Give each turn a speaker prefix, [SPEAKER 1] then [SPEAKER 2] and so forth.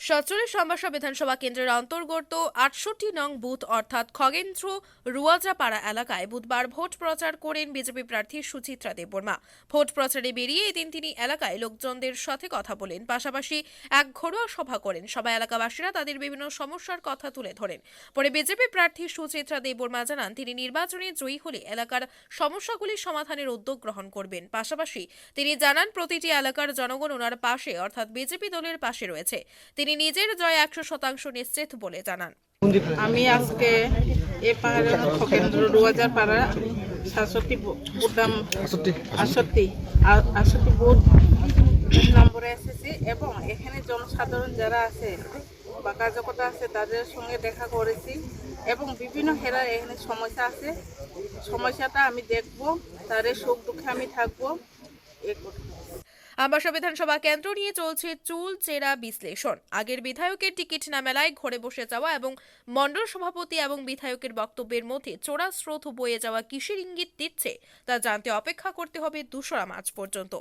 [SPEAKER 1] সচলে সম্বাসা বিধানসভা কেন্দ্রের অন্তর্গত ৬৮ নং বুথ অর্থাৎ খগেন্দ্র রুয়াজাপাড়া এলাকায় বুধবার ভোট প্রচার করেন বিজেপি প্রার্থী সুচিত্রা দেববর্মা। ভোট প্রচারে বেরিয়ে এদিন তিনি এলাকায় লোকজনদের সাথে কথা বলেন, পাশাপাশি এক ঘরোয়া সভা করেন। সভায় এলাকাবাসীরা তাদের বিভিন্ন সমস্যার কথা তুলে ধরেন। পরে বিজেপি প্রার্থী সুচিত্রা দেববর্মা জানান তিনি নির্বাচনে জয়ী হলে এলাকার সমস্যাগুলি সমাধানের উদ্যোগ গ্রহণ করবেন। পাশাপাশি তিনি জানান প্রতিটি এলাকার জনগণ ওনার পাশে অর্থাৎ বিজেপি দলের পাশে রয়েছে। তিনি নিজের জয় ১০০% নিশ্চিত বলে জানান।
[SPEAKER 2] আমি আজকে এই পাহাড়ের খগেন্দ্র রুয়াজাপাড়া ৬৭ বুথ নম্বরে এসেছি এবং এখানে জনসাধারণ যারা আছে বা কার্যকর্তা আছে তাদের সঙ্গে দেখা করেছি এবং বিভিন্ন হেরার এখানে সমস্যা আছে। সমস্যাটা আমি দেখব, তাদের সুখ দুঃখে আমি থাকবো।
[SPEAKER 1] আমবাসা বিধানসভা কেন্দ্র নিয়ে চলছে চুল চেরা বিশ্লেষণ। আগের বিধায়কের টিকিট না মেলায় ঘরে বসে যাওয়া এবং মণ্ডল সভাপতি এবং বিধায়কের বক্তব্যের মধ্যে চোরা স্রোত বয়ে যাওয়া কিসের ইঙ্গিত দিচ্ছে তা জানতে অপেক্ষা করতে হবে ২রা মার্চ পর্যন্ত।